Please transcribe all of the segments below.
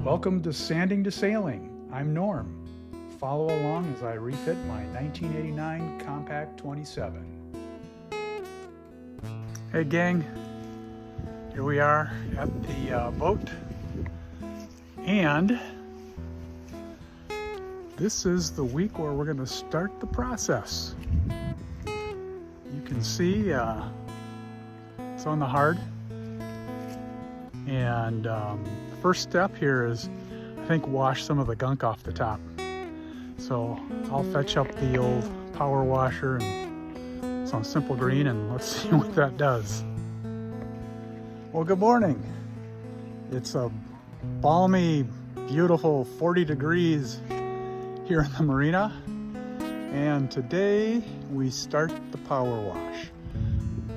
Welcome to Sanding to Sailing. I'm Norm. Follow along as I refit my 1989 Com-Pac 27. Hey gang, here we are at the boat, and this is the week where we're going to start the process. You can see it's on the hard, and the first step here is, I think, wash some of the gunk off the top. So I'll fetch up the old power washer and some simple green, and let's see what that does. Well, good morning. It's a balmy, beautiful 40 degrees here in the marina, and today we start the power wash.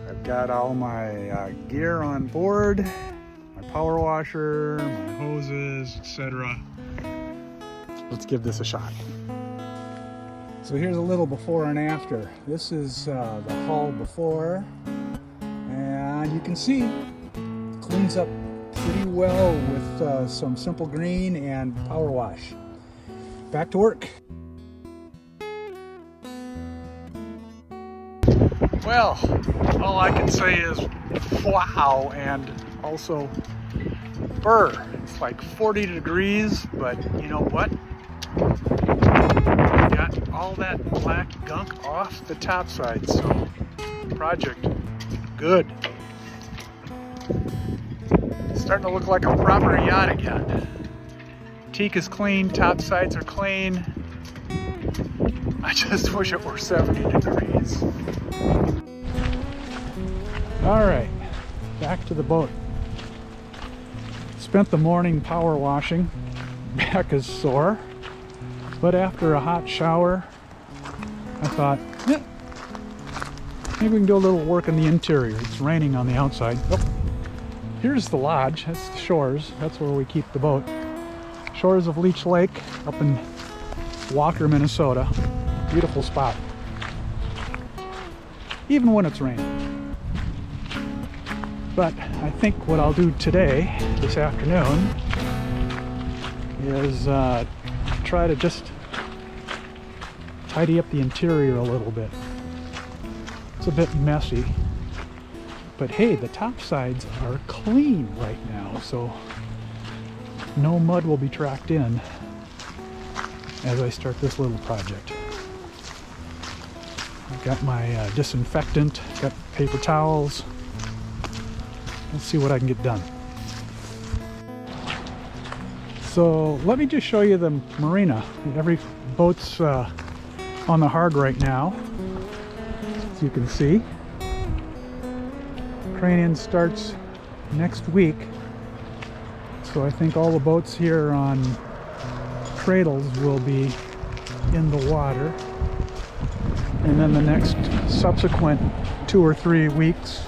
I've got all my gear on board, my power washer, my hoses, etc. Let's give this a shot. So here's a little before and after. This is the hull before, and you can see it cleans up pretty well with some simple green and power wash. Back to work. Well, all I can say is wow, and also burr. It's like 40 degrees, but you know what? Got all that black gunk off the topside, so project good. It's starting to look like a proper yacht again. Teak is clean, topsides are clean. I just wish it were 70 degrees. All right, back to the boat. Spent the morning power washing. Back is sore, but after a hot shower, I thought, maybe we can do a little work on the interior. It's raining on the outside. Oh, here's the lodge. That's the shores. That's where we keep the boat. Shores of Leech Lake up in Walker, Minnesota. Beautiful spot, even when it's raining. But I think what I'll do today, this afternoon, is try to just tidy up the interior a little bit. It's a bit messy, but hey, the top sides are clean right now, so no mud will be tracked in as I start this little project. I've got my disinfectant, got paper towels. Let's see what I can get done. So let me just show you the marina. Every boat's on the hard right now, as you can see. Crane-in starts next week, so I think all the boats here on cradles will be in the water, and then the next subsequent 2 or 3 weeks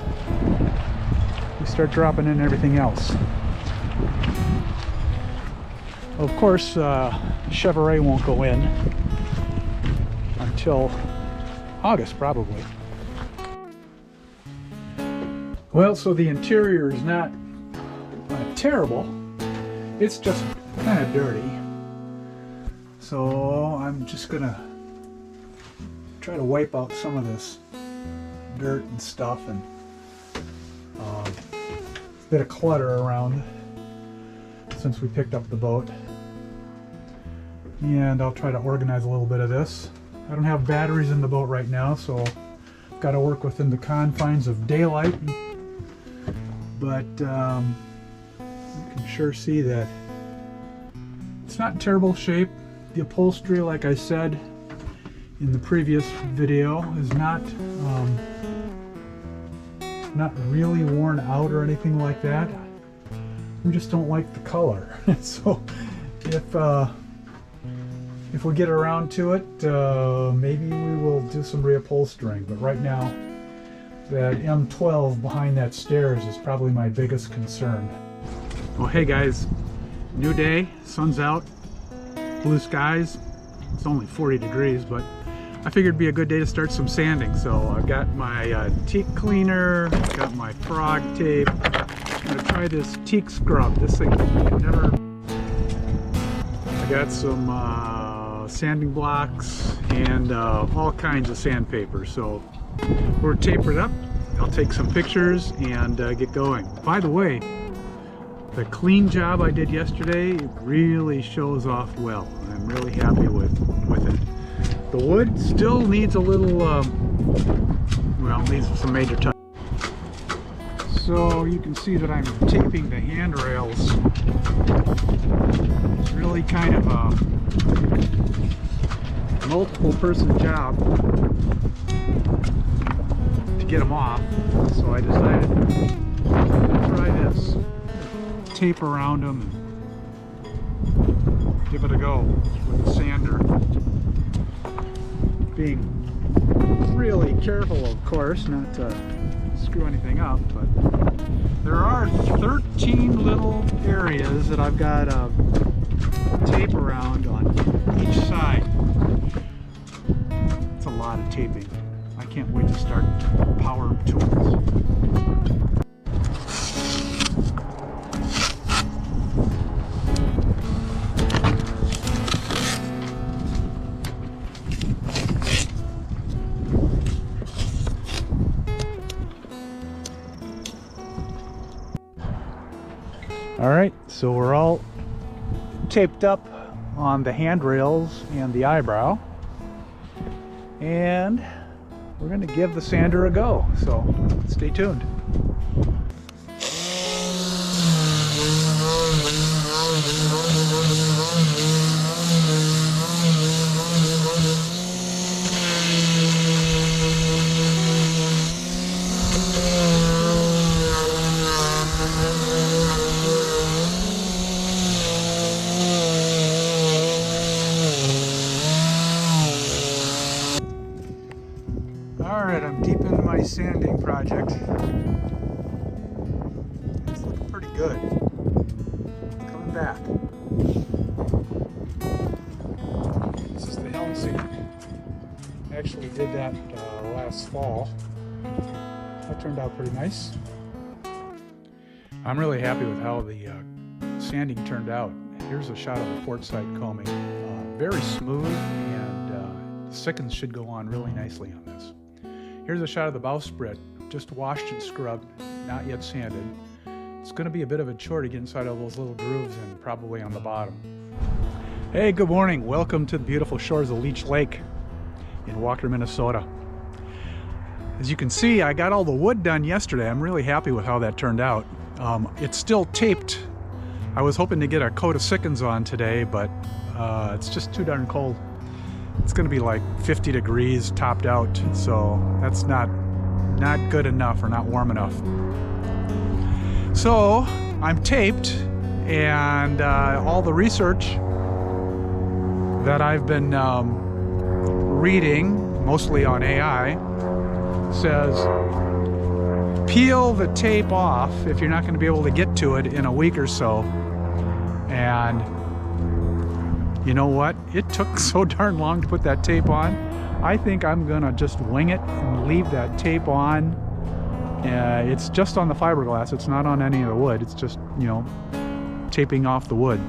we start dropping in everything else. Of course, Chevrolet won't go in until August, probably. Well, so the interior is not terrible. It's just kind of dirty. So I'm just gonna try to wipe out some of this dirt and stuff, and a bit of clutter around since we picked up the boat. And I'll try to organize a little bit of this. I don't have batteries in the boat right now, so I've got to work within the confines of daylight. But you can sure see that it's not in terrible shape. The upholstery, like I said in the previous video, is not really worn out or anything like that. We just don't like the color. So if we get around to it, maybe we will do some reupholstering. But right now, that M12 behind that stairs is probably my biggest concern. Well, hey guys, new day, sun's out, blue skies. It's only 40 degrees, but I figured it'd be a good day to start some sanding. So I've got my Teak cleaner, I've got my frog tape. I'm gonna try this Teak scrub. This thing, got some sanding blocks and all kinds of sandpaper. So we're tapered up. I'll take some pictures and get going. By the way, the clean job I did yesterday really shows off well. I'm really happy with it. The wood still needs a little, well, needs some major touch. So you can see that I'm taping the handrails. It's really kind of a multiple person job to get them off. So I decided to try this. Tape around them and give it a go with the sander. Being really careful, of course, not to screw anything up, but there are 13 little areas that I've got tape around on each side. It's a lot of taping. I can't wait to start power tools. All right, so we're all taped up on the handrails and the eyebrow, and we're going to give the sander a go, so stay tuned. Alright, I'm deep into my sanding project. It's looking pretty good. Coming back. This is the helm seat. I actually did that last fall. That turned out pretty nice. I'm really happy with how the sanding turned out. Here's a shot of the port side combing. Very smooth, and the sickens should go on really nicely on this. Here's a shot of the bowsprit, just washed and scrubbed, not yet sanded. It's going to be a bit of a chore to get inside all those little grooves and probably on the bottom. Hey, good morning. Welcome to the beautiful shores of Leech Lake in Walker, Minnesota. As you can see, I got all the wood done yesterday. I'm really happy with how that turned out. It's still taped. I was hoping to get a coat of sickens on today, but it's just too darn cold. It's going to be like 50 degrees topped out, so that's not good enough or not warm enough. So I'm taped, and all the research that I've been reading, mostly on AI, says peel the tape off if you're not going to be able to get to it in a week or so. And you know what? It took so darn long to put that tape on. I think I'm gonna just wing it and leave that tape on. It's just on the fiberglass. It's not on any of the wood. It's just, you know, taping off the wood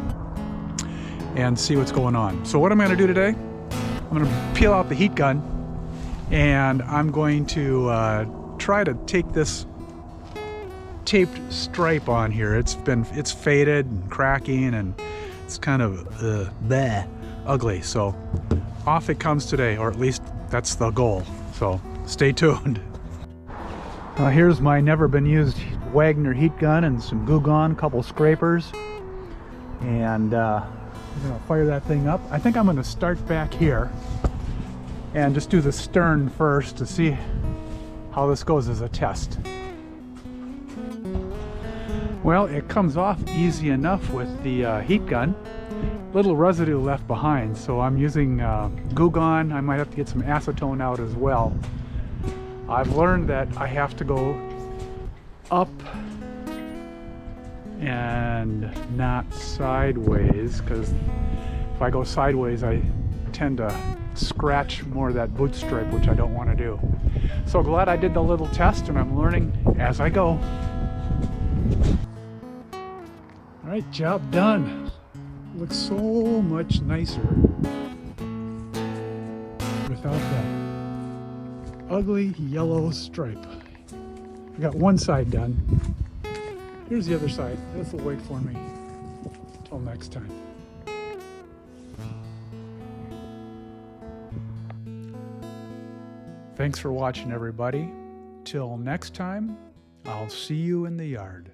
and see what's going on. So what I'm gonna do today, I'm gonna peel out the heat gun, and I'm going to try to take this taped stripe on here. It's faded and cracking, and it's kind of ugly, so off it comes today, or at least that's the goal, so stay tuned. Here's my never been used Wagner heat gun and some Goo Gone, couple scrapers, and I'm gonna fire that thing up. I think I'm gonna start back here and just do the stern first to see how this goes as a test. Well, it comes off easy enough with the heat gun. Little residue left behind, so I'm using Goo Gone. I might have to get some acetone out as well. I've learned that I have to go up and not sideways, because if I go sideways I tend to scratch more of that boot stripe, which I don't want to do. So glad I did the little test, and I'm learning as I go. All right, job done. looks so much nicer without that ugly yellow stripe. I got one side done. Here's the other side. This will wait for me till next time. Thanks for watching, everybody. Till next time, I'll see you in the yard.